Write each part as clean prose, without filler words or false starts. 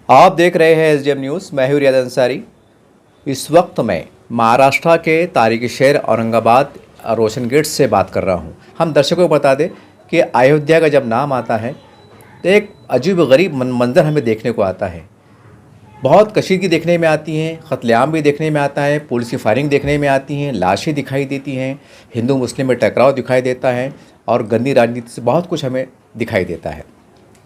आप देख रहे हैं एसडीएम न्यूज़। मैं हूं रियाद अंसारी। इस वक्त मैं महाराष्ट्र के तारीखी शहर औरंगाबाद रोशन गेट से बात कर रहा हूं। हम दर्शकों को बता दें कि अयोध्या का जब नाम आता है तो एक अजीब गरीब मंजर हमें देखने को आता है। बहुत कशीदगी देखने में आती हैं, कत्लेआम भी देखने में आता है, पुलिस की फायरिंग देखने में आती हैं, लाशें दिखाई देती हैं, हिंदू मुस्लिम में टकराव दिखाई देता है और गंदी राजनीति से बहुत कुछ हमें दिखाई देता है।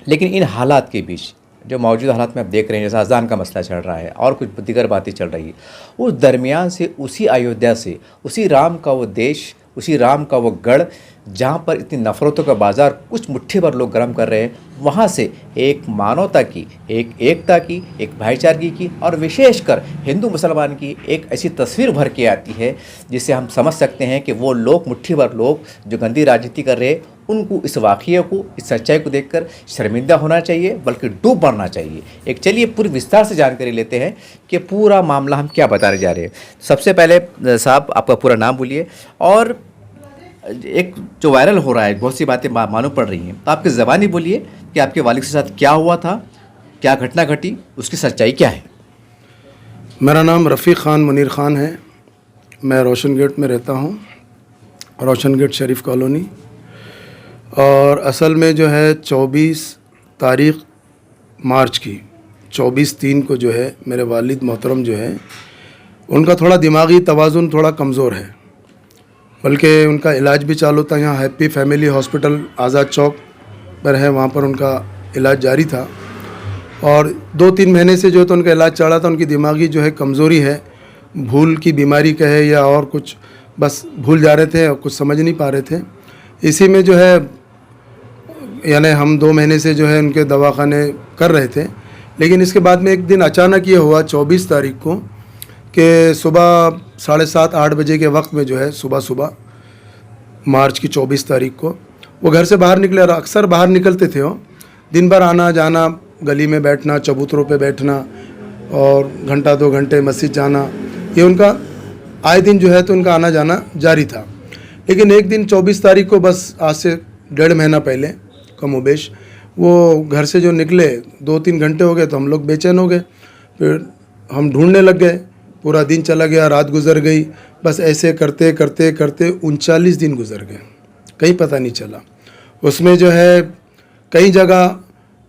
लेकिन इन हालात के बीच जो मौजूदा हालात में आप देख रहे हैं, जैसा अज़ान का मसला चल रहा है और कुछ दीगर बातें चल रही है, उस दरमियान से उसी अयोध्या से उसी राम का वो देश, उसी राम का वो गढ़ जहाँ पर इतनी नफ़रतों का बाज़ार कुछ मुट्ठी भर लोग गर्म कर रहे हैं, वहाँ से एक मानवता की, एक एकता की, एक भाईचारगी की और विशेषकर हिंदू मुसलमान की एक ऐसी तस्वीर भर के आती है जिससे हम समझ सकते हैं कि वो लोग, मुट्ठी भर लोग जो गंदी राजनीति कर रहे हैं, उनको इस वाक़ये को, इस सच्चाई को देखकर शर्मिंदा होना चाहिए, बल्कि डूब मरना चाहिए। एक चलिए पूरी विस्तार से जानकारी लेते हैं कि पूरा मामला हम क्या बताने जा रहे हैं। सबसे पहले साहब, आपका पूरा नाम बोलिए और एक जो वायरल हो रहा है, बहुत सी बातें मालूम पड़ रही हैं, तो आपकी ज़बानी बोलिए कि आपके वालिद के साथ क्या हुआ था, क्या घटना घटी, उसकी सच्चाई क्या है। मेरा नाम रफ़ीक ख़ान मुनीर ख़ान है। मैं रोशन गेट में रहता हूँ, रोशन गेट शरीफ कॉलोनी। और असल में जो है 24 तारीख़ मार्च की 24/3 को जो है मेरे वालिद मोहतरम जो है, उनका थोड़ा दिमागी तवाज़ुन थोड़ा कमज़ोर है, बल्कि उनका इलाज भी चालू था। यहाँ हैप्पी फैमिली हॉस्पिटल आज़ाद चौक पर है, वहाँ पर उनका इलाज जारी था और 2-3 महीने से जो है तो उनका इलाज चल रहा था। उनकी दिमागी जो है कमज़ोरी है, भूल की बीमारी कहे या और कुछ, बस भूल जा रहे थे और कुछ समझ नहीं पा रहे थे। इसी में जो है यानी हम 2 महीने से जो है उनके दवाखाने कर रहे थे। लेकिन इसके बाद में एक दिन अचानक ये हुआ 24 तारीख को कि सुबह 7:30-8 बजे के वक्त में जो है, सुबह मार्च की 24 तारीख को वो घर से बाहर निकले और अक्सर बाहर निकलते थे। वो दिन भर आना जाना, गली में बैठना, चबूतरों पे बैठना और घंटा 2 घंटे मस्जिद जाना, ये उनका आए दिन जो है तो उनका आना जाना जारी था। लेकिन एक दिन 24 तारीख को, बस आज से 1.5 महीना पहले कमोबेश, वो घर से जो निकले 2-3 घंटे हो गए तो हम लोग बेचैन हो गए। फिर हम ढूंढने लग गए, पूरा दिन चला गया, रात गुजर गई, बस ऐसे करते करते करते 39 दिन गुजर गए, कहीं पता नहीं चला। उसमें जो है कई जगह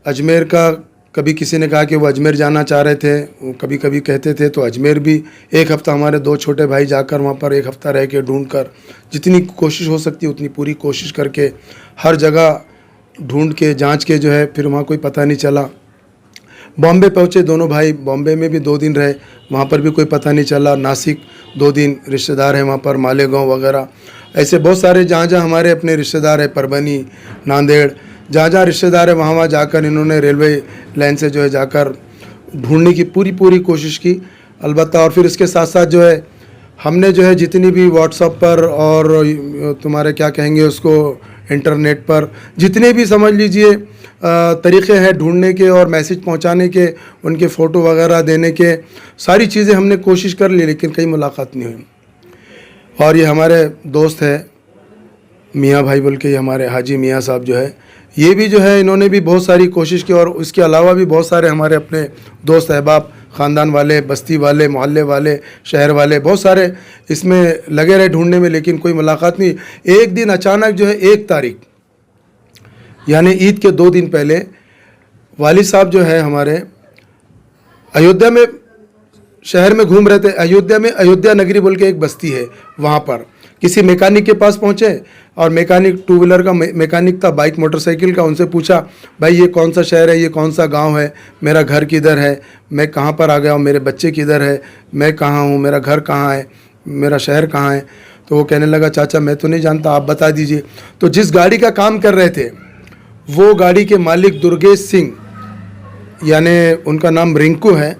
अजमेर का, कभी किसी ने कहा कि वो अजमेर जाना चाह रहे थे, वो कभी कभी कहते थे, तो अजमेर भी एक हफ़्ता हमारे 2 छोटे भाई जाकर वहाँ पर 1 हफ़्ता रह के ढूँढ कर, जितनी कोशिश हो सकती है उतनी पूरी कोशिश करके हर जगह ढूंढ के जांच के जो है, फिर वहाँ कोई पता नहीं चला। बॉम्बे पहुँचे दोनों भाई, बॉम्बे में भी 2 दिन रहे, वहाँ पर भी कोई पता नहीं चला। नासिक 2 दिन, रिश्तेदार हैं वहाँ पर, मालेगांव वगैरह, ऐसे बहुत सारे जहाँ जहाँ हमारे अपने रिश्तेदार हैं, परभनी, नांदेड़, जहाँ जहाँ रिश्तेदार है वहाँ जाकर इन्होंने रेलवे लाइन से जो है जाकर ढूंढने की पूरी कोशिश की अलबत्ता। और फिर इसके साथ साथ जो है हमने जो है जितनी भी व्हाट्सएप पर और तुम्हारे क्या कहेंगे उसको, इंटरनेट पर जितने भी समझ लीजिए तरीक़े हैं ढूंढने के और मैसेज पहुंचाने के, उनके फ़ोटो वगैरह देने के, सारी चीज़ें हमने कोशिश कर ली, लेकिन कहीं मुलाकात नहीं हुई। और ये हमारे दोस्त है मियाँ भाई बोल के, ये हमारे हाजी मियाँ साहब जो है, ये भी जो है इन्होंने भी बहुत सारी कोशिश की। और उसके अलावा भी बहुत सारे हमारे अपने दोस्त अहबाब, ख़ानदान वाले, बस्ती वाले, मोहल्ले वाले, शहर वाले, बहुत सारे इसमें लगे रहे ढूंढने में, लेकिन कोई मुलाकात नहीं। एक दिन अचानक जो है 1 तारीख यानी ईद के 2 दिन पहले वालिद साहब जो है हमारे अयोध्या में, शहर में घूम रहे थे। अयोध्या में अयोध्या नगरी बोल के एक बस्ती है, वहाँ पर किसी मैकेनिक के पास पहुँचे और मैकेनिक 2 व्हीलर का मैकेनिक था, बाइक मोटरसाइकिल का। उनसे पूछा, भाई ये कौन सा शहर है, ये कौन सा गांव है, मेरा घर किधर है, मैं कहाँ पर आ गया हूँ, मेरे बच्चे किधर है, मैं कहाँ हूँ, मेरा घर कहाँ है, मेरा शहर कहाँ है। तो वो कहने लगा, चाचा मैं तो नहीं जानता, आप बता दीजिए। तो जिस गाड़ी का काम कर रहे थे वो गाड़ी के मालिक दुर्गेश सिंह, यानी उनका नाम रिंकू है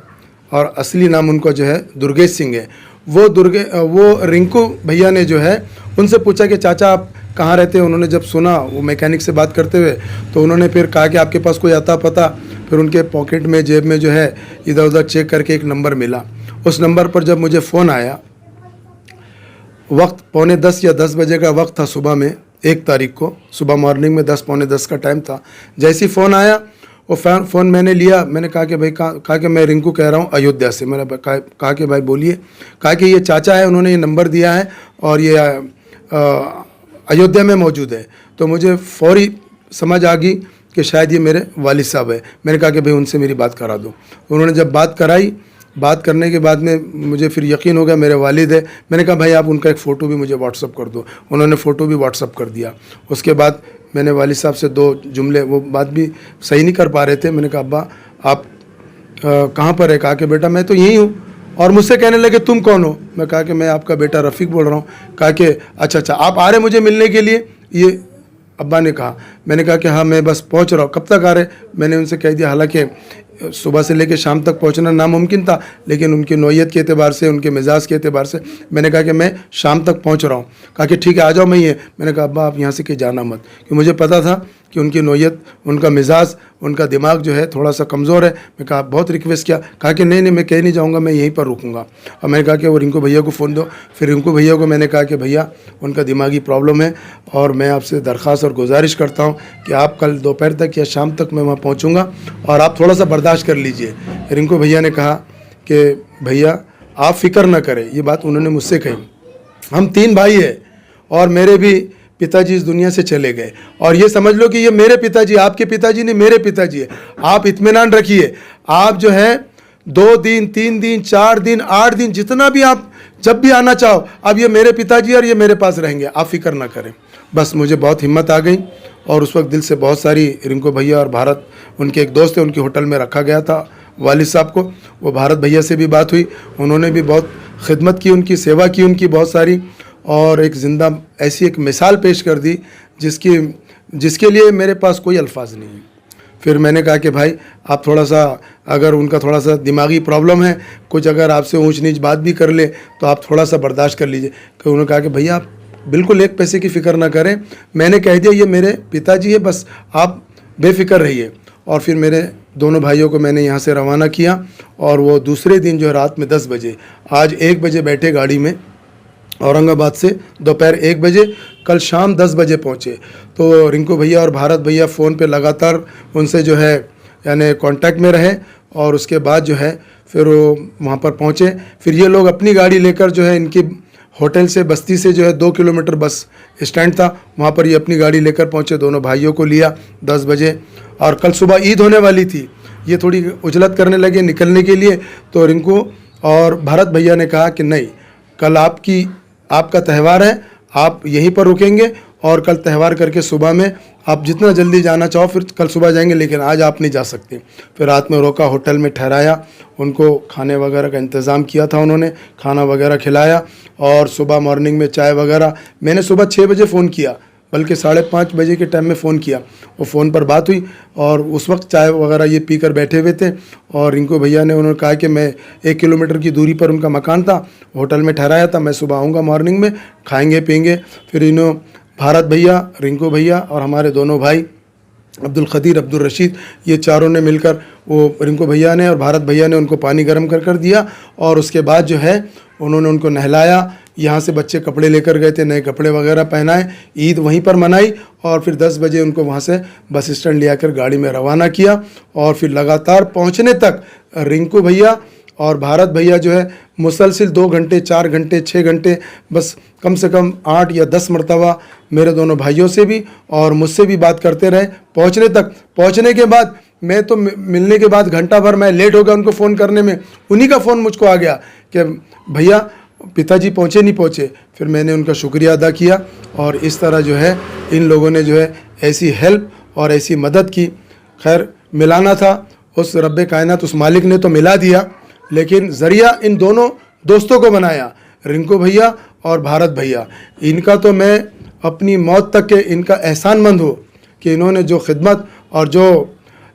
और असली नाम उनका जो है दुर्गेश सिंह है। वो रिंकू भैया ने जो है उनसे पूछा कि चाचा आप कहाँ रहते हैं। उन्होंने जब सुना वो मैकेनिक से बात करते हुए, तो उन्होंने फिर कहा कि आपके पास कोई आता पता। फिर उनके पॉकेट में, जेब में जो है इधर उधर चेक करके एक नंबर मिला। उस नंबर पर जब मुझे फ़ोन आया, वक्त 9:45 या 10 बजे का वक्त था सुबह में, 1 तारीख को सुबह मॉर्निंग में 10 पौने 10 का टाइम था। जैसे ही फ़ोन आया वो फ़ोन मैंने लिया, मैंने कहा कि भाई कहा कि मैं रिंकू कह रहा हूँ अयोध्या से। मैंने कहा कि भाई बोलिए। कहा कि ये चाचा है, उन्होंने ये नंबर दिया है और ये अयोध्या में मौजूद है। तो मुझे फौरी समझ आ गई कि शायद ये मेरे वालिद साहब है। मैंने कहा कि भाई उनसे मेरी बात करा दो। उन्होंने जब बात कराई, बात करने के बाद में मुझे फिर यकीन हो गया मेरे वालिद है। मैंने कहा भाई आप उनका एक फ़ोटो भी मुझे व्हाट्सअप कर दो। उन्होंने फ़ोटो भी व्हाट्सअप कर दिया। उसके बाद मैंने वालिद साहब से 2 जुमले, वो बात भी सही नहीं कर पा रहे थे। मैंने कहा अब्बा आप कहाँ पर है? कहा कि बेटा मैं तो यहीं हूँ। और मुझसे कहने लगे तुम कौन हो? मैं कहा कि मैं आपका बेटा रफ़ीक बोल रहा हूँ। कहा कि अच्छा आप आ रहे मुझे मिलने के लिए? ये अब्बा ने कहा। मैंने कहा कि हाँ मैं बस पहुंच रहा हूँ। कब तक आ रहे? मैंने उनसे कह दिया, हालांकि सुबह से लेकर शाम तक पहुंचना नामुमकिन था, लेकिन उनकी नौयत के एतबार से, उनके मिजाज के एतबार से मैंने कहा कि मैं शाम तक पहुंच रहा हूँ। कहा कि ठीक है आ जाओ, मैं ये। मैंने कहा अब्बा आप यहाँ से कहीं जाना मत, क्योंकि मुझे पता था कि उनकी नौयत, उनका मिजाज, उनका दिमाग जो है थोड़ा सा कमज़ोर है। मैं कहा बहुत रिक्वेस्ट किया। कहा कि नहीं मैं कहीं नहीं जाऊँगा, मैं यहीं पर रुकूँगा। और मैंने कहा कि वो रिंकू भैया को फ़ोन दो। फिर रिंकू भैया को मैंने कहा कि भैया उनका दिमागी प्रॉब्लम है और मैं आपसे दरख्वास्त और गुजारिश करता हूँ कि आप कल दोपहर तक या शाम तक मैं वहाँ पहुँचूँगा और आप थोड़ा सा बर्दाश्त कर लीजिए। रिंकू भैया ने कहा कि भैया आप फ़िक्र ना करें। ये बात उन्होंने मुझसे कही। हम 3 भाई हैं और मेरे भी पिताजी इस दुनिया से चले गए, और ये समझ लो कि ये मेरे पिताजी, आपके पिताजी नहीं, मेरे पिताजी है। आप इत्मीनान रखिए। आप जो है 2 दिन, 3 दिन, 4 दिन, 8 दिन, जितना भी आप जब भी आना चाहो, अब ये मेरे पिताजी और ये मेरे पास रहेंगे, आप फिक्र ना करें। बस मुझे बहुत हिम्मत आ गई और उस वक्त दिल से बहुत सारी, रिंकू भैया और भारत, उनके एक दोस्त थे, उनके होटल में रखा गया था वालिद साहब को। वो भारत भैया से भी बात हुई, उन्होंने भी बहुत खिदमत की, उनकी सेवा की उनकी बहुत सारी, और एक ज़िंदा ऐसी एक मिसाल पेश कर दी जिसके लिए मेरे पास कोई अल्फाज नहीं है। फिर मैंने कहा कि भाई आप थोड़ा सा, अगर उनका थोड़ा सा दिमागी प्रॉब्लम है, कुछ अगर आपसे ऊंच नीच बात भी कर ले तो आप थोड़ा सा बर्दाश्त कर लीजिए। कि उन्होंने कहा कि भैया आप बिल्कुल 1 पैसे की फ़िक्र ना करें, मैंने कह दिया ये मेरे पिताजी है, बस आप बेफिक्र रहिए। और फिर मेरे दोनों भाइयों को मैंने यहाँ से रवाना किया और वो दूसरे दिन जो है रात में 10 बजे, आज 1 बजे बैठे गाड़ी में औरंगाबाद से, दोपहर 1 बजे, कल शाम 10 बजे पहुँचे। तो रिंकू भैया और भारत भैया फ़ोन पे लगातार उनसे जो है यानी कांटेक्ट में रहे, और उसके बाद जो है फिर वो वहाँ पर पहुँचे। फिर ये लोग अपनी गाड़ी लेकर जो है, इनकी होटल से, बस्ती से जो है 2 किलोमीटर बस स्टैंड था, वहाँ पर ये अपनी गाड़ी लेकर पहुँचे। दोनों भाइयों को लिया 10 बजे, और कल सुबह ईद होने वाली थी। ये थोड़ी उजलत करने लगे निकलने के लिए, तो रिंकू और भारत भैया ने कहा कि नहीं, कल आपका त्यौहार है, आप यहीं पर रुकेंगे और कल त्यौहार करके सुबह में आप जितना जल्दी जाना चाहो फिर कल सुबह जाएंगे, लेकिन आज आप नहीं जा सकते। फिर रात में रोका, होटल में ठहराया, उनको खाने वगैरह का इंतज़ाम किया था, उन्होंने खाना वगैरह खिलाया, और सुबह मॉर्निंग में चाय वगैरह, मैंने सुबह 6 बजे फ़ोन किया, बल्कि 5:30 बजे के टाइम में फ़ोन किया। वो फ़ोन पर बात हुई और उस वक्त चाय वगैरह ये पीकर बैठे हुए थे, और रिंकू भैया ने उन्होंने कहा कि मैं 1 किलोमीटर की दूरी पर उनका मकान था, होटल में ठहराया था, मैं सुबह आऊँगा मॉर्निंग में, खाएंगे पिएंगे। फिर भारत भैया, रिंकू भैया और हमारे दोनों भाई अब्दुल खदीर, अब्दुल रशीद, ये चारों ने मिलकर, वो रिंकू भैया ने और भारत भैया ने उनको पानी गर्म कर दिया, और उसके बाद जो है उन्होंने उनको नहलाया। यहाँ से बच्चे कपड़े लेकर गए थे, नए कपड़े वगैरह पहनाए, ईद वहीं पर मनाई, और फिर 10 बजे उनको वहाँ से बस स्टैंड ले आकर गाड़ी में रवाना किया। और फिर लगातार पहुँचने तक रिंकू भैया और भारत भैया जो है मुसलसिल 2 घंटे, 4 घंटे, 6 घंटे, बस कम से कम 8 या 10 मरतबा मेरे दोनों भाइयों से भी और मुझसे भी बात करते रहे पहुँचने तक। पहुँचने के बाद मैं तो मिलने के बाद घंटा भर मैं लेट हो गया उनको फ़ोन करने में, उन्हीं का फ़ोन मुझको आ गया कि भैया पिताजी पहुँचे नहीं पहुँचे। फिर मैंने उनका शुक्रिया अदा किया, और इस तरह जो है इन लोगों ने जो है ऐसी हेल्प और ऐसी मदद की। खैर मिलाना था, उस रब्बे कायनात, उस मालिक ने तो मिला दिया, लेकिन ज़रिया इन दोनों दोस्तों को बनाया, रिंकू भैया और भारत भैया। इनका तो मैं अपनी मौत तक के इनका एहसानमंद हूँ कि इन्होंने जो खिदमत और जो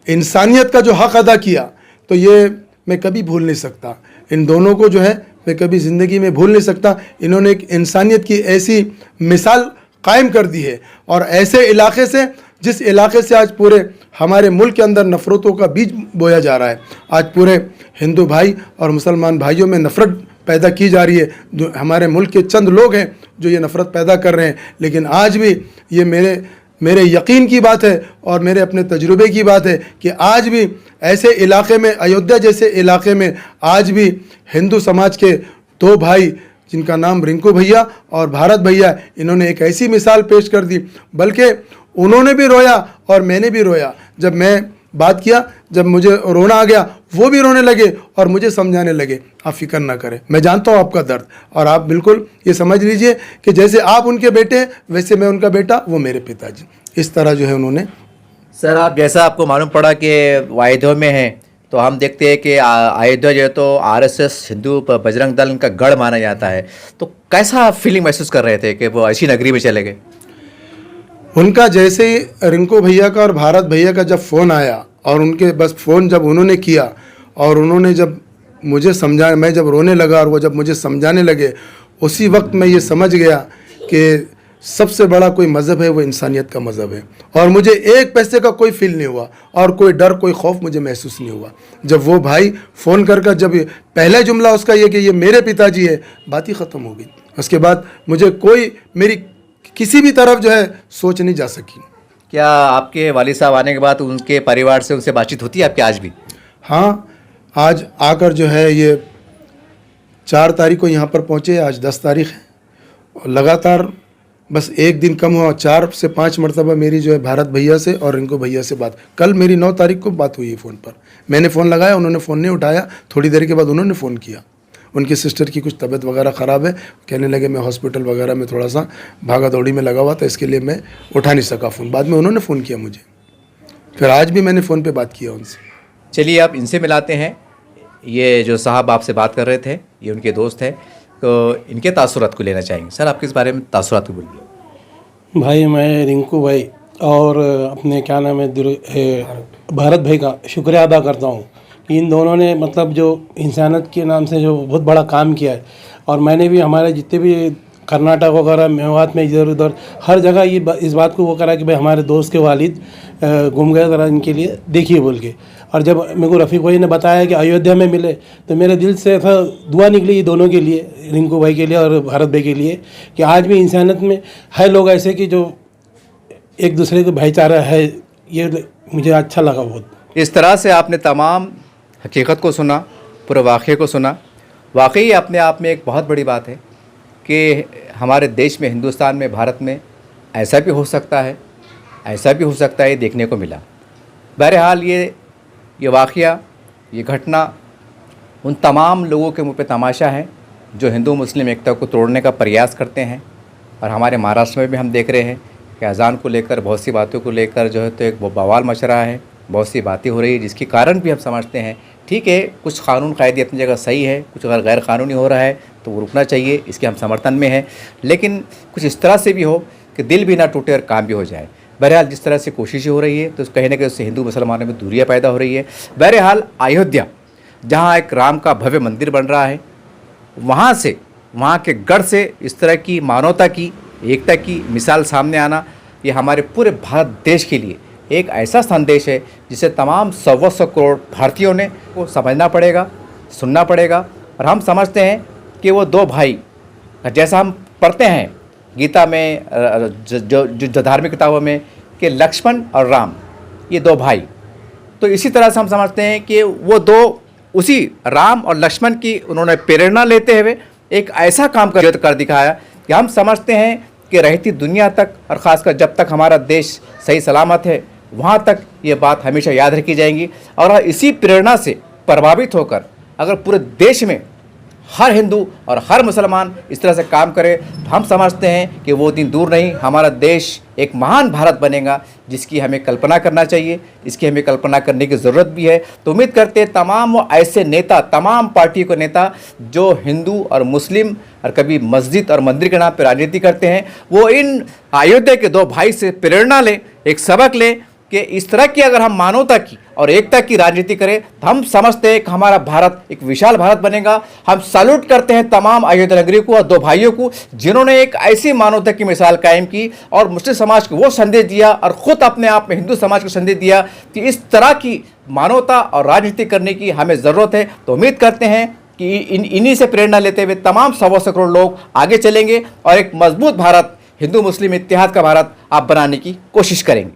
इंसानियत का जो हक़ अदा किया, तो ये मैं कभी भूल नहीं सकता। इन दोनों को जो है मैं कभी ज़िंदगी में भूल नहीं सकता। इन्होंने एक इंसानियत की ऐसी मिसाल कायम कर दी है, और ऐसे इलाके से, जिस इलाके से आज पूरे हमारे मुल्क के अंदर नफ़रतों का बीज बोया जा रहा है, आज पूरे हिंदू भाई और मुसलमान भाइयों में नफ़रत पैदा की जा रही है। हमारे मुल्क के चंद लोग हैं जो ये नफ़रत पैदा कर रहे हैं, लेकिन आज भी ये मेरे मेरे यकीन की बात है और मेरे अपने तजुर्बे की बात है कि आज भी ऐसे इलाके में, अयोध्या जैसे इलाके में, आज भी हिंदू समाज के दो भाई जिनका नाम रिंकू भैया और भारत भैया, इन्होंने एक ऐसी मिसाल पेश कर दी, बल्कि उन्होंने भी रोया और मैंने भी रोया। जब मैं बात किया, जब मुझे रोना आ गया, वो भी रोने लगे और मुझे समझाने लगे, आप फिक्र ना करें, मैं जानता हूँ आपका दर्द, और आप बिल्कुल ये समझ लीजिए कि जैसे आप उनके बेटे हैं वैसे मैं उनका बेटा, वो मेरे पिताजी। इस तरह जो है उन्होंने। सर, आप जैसा आपको मालूम पड़ा कि अयोध्या में हैं, तो हम देखते हैं कि अयोध्या जो है तो आरएसएस हिंदू बजरंग दल का गढ़ माना जाता है, तो कैसा फीलिंग महसूस कर रहे थे कि वो ऐसी नगरी में चले गए? उनका जैसे ही रिंकू भैया का और भारत भैया का जब फ़ोन आया और उनके बस फ़ोन जब उन्होंने किया और उन्होंने जब मुझे समझा, मैं जब रोने लगा और वो जब मुझे समझाने लगे, उसी वक्त मैं ये समझ गया कि सबसे बड़ा कोई मज़हब है वो इंसानियत का मज़हब है। और मुझे एक पैसे का कोई फील नहीं हुआ और कोई डर, कोई खौफ मुझे महसूस नहीं हुआ। जब वो भाई फ़ोन कर जब पहला जुमला उसका ये कि ये मेरे पिताजी है, बात ही ख़त्म हो गई। उसके बाद मुझे कोई, मेरी किसी भी तरफ जो है सोच नहीं जा सकी। क्या आपके वालिद साहब आने के बाद उनके परिवार से उनसे बातचीत होती है आपकी आज भी? हाँ, आज आकर जो है ये 4 तारीख को यहाँ पर पहुँचे, आज 10 तारीख है, और लगातार बस एक दिन कम हुआ, 4 से 5 मरतबा मेरी जो है भारत भैया से और रिंकू भैया से बात। कल मेरी 9 तारीख को बात हुई है फ़ोन पर। मैंने फ़ोन लगाया, उन्होंने फ़ोन नहीं उठाया, थोड़ी देर के बाद उन्होंने फ़ोन किया। उनकी सिस्टर की कुछ तबीयत वगैरह ख़राब है, कहने लगे मैं हॉस्पिटल वगैरह में थोड़ा सा भागा दौड़ी में लगा हुआ था, इसके लिए मैं उठा नहीं सका फ़ोन। बाद में उन्होंने फ़ोन किया मुझे, फिर आज भी मैंने फ़ोन पे बात किया उनसे। चलिए आप इनसे मिलाते हैं। ये जो साहब आपसे बात कर रहे थे, ये उनके दोस्त हैं, तो इनके तासुरात को लेना चाहेंगे। सर, आपके इस बारे में तासुरात को बोलिए। भाई, मैं रिंकू भाई और अपने क्या नाम है भारत भाई का शुक्रिया अदा करता हूँ कि इन दोनों ने मतलब जो इंसानियत के नाम से जो बहुत बड़ा काम किया है। और मैंने भी हमारे जितने भी कर्नाटक वगैरह, मेवात में इधर उधर हर जगह ये इस बात को वो करा कि भाई हमारे दोस्त के वालिद गुम गए, ज़रा इनके लिए देखिए बोल के। और जब मेरे को रफ़ीक भाई ने बताया कि अयोध्या में मिले, तो मेरे दिल से ऐसा दुआ निकली ये दोनों के लिए, रिंकू भाई के लिए और भारत भाई के लिए, कि आज भी इंसानियत में है लोग ऐसे कि जो एक दूसरे को भाईचारा है। ये मुझे अच्छा लगा बहुत। इस तरह से आपने तमाम हकीकत को सुना, पूरे वाक़े को सुना। वाकई अपने आप में एक बहुत बड़ी बात है कि हमारे देश में, हिंदुस्तान में, भारत में ऐसा भी हो सकता है, ऐसा भी हो सकता है, ये देखने को मिला। बहरहाल ये वाक़या, ये घटना उन तमाम लोगों के मुँह पे तमाशा है जो हिंदू मुस्लिम एकता को तोड़ने का प्रयास करते हैं। और हमारे महाराष्ट्र में भी हम देख रहे हैं कि अज़ान को लेकर, बहुत सी बातों को लेकर जो है तो एक बवाल मच रहा है, बहुत सी बातें हो रही है, जिसके कारण भी हम समझते हैं ठीक है, कुछ कानून कायदे अपनी जगह सही है, कुछ अगर गैर कानूनी हो रहा है तो वो रुकना चाहिए, इसके हम समर्थन में हैं। लेकिन कुछ इस तरह से भी हो कि दिल भी ना टूटे और काम भी हो जाए। बहरहाल जिस तरह से कोशिशें हो रही है तो कहीं ना कहीं उससे हिंदू मुसलमानों में दूरियां पैदा हो रही है। बहरहाल अयोध्या, जहाँ एक राम का भव्य मंदिर बन रहा है, वहाँ से, वहाँ के गढ़ से इस तरह की मानवता की, एकता की मिसाल सामने आना, ये हमारे पूरे भारत देश के लिए एक ऐसा संदेश है जिसे तमाम 125 करोड़ भारतीयों ने को समझना पड़ेगा, सुनना पड़ेगा। और हम समझते हैं कि वो दो भाई, जैसा हम पढ़ते हैं गीता में, जो धार्मिक किताबों में, कि लक्ष्मण और राम, ये दो भाई, तो इसी तरह से हम समझते हैं कि वो दो, उसी राम और लक्ष्मण की उन्होंने प्रेरणा लेते हुए एक ऐसा काम कर दिखाया कि हम समझते हैं कि रहती दुनिया तक, और ख़ासकर जब तक हमारा देश सही सलामत है, वहाँ तक ये बात हमेशा याद रखी जाएंगी। और इसी प्रेरणा से प्रभावित होकर अगर पूरे देश में हर हिंदू और हर मुसलमान इस तरह से काम करे तो हम समझते हैं कि वो दिन दूर नहीं, हमारा देश एक महान भारत बनेगा, जिसकी हमें कल्पना करना चाहिए, इसकी हमें कल्पना करने की ज़रूरत भी है। तो उम्मीद करते हैं तमाम वो ऐसे नेता, तमाम पार्टियों के नेता जो हिंदू और मुस्लिम और कभी मस्जिद और मंदिर के नाम पर राजनीति करते हैं, वो इन अयोध्या के दो भाई से प्रेरणा लें, एक सबक लें कि इस तरह की अगर हम मानवता की और एकता की राजनीति करें तो हम समझते हैं कि हमारा भारत एक विशाल भारत बनेगा। हम सैल्यूट करते हैं तमाम अयोध्या नगरी को और दो भाइयों को, जिन्होंने एक ऐसी मानवता की मिसाल कायम की और मुस्लिम समाज को वो संदेश दिया और ख़ुद अपने आप में हिंदू समाज को संदेश दिया कि इस तरह की मानवता और राजनीति करने की हमें ज़रूरत है। तो उम्मीद करते हैं कि इन्हीं से प्रेरणा लेते हुए तमाम 125 करोड़ लोग आगे चलेंगे और एक मजबूत भारत, हिंदू मुस्लिम इत्तेहाद का भारत आप बनाने की कोशिश करेंगे।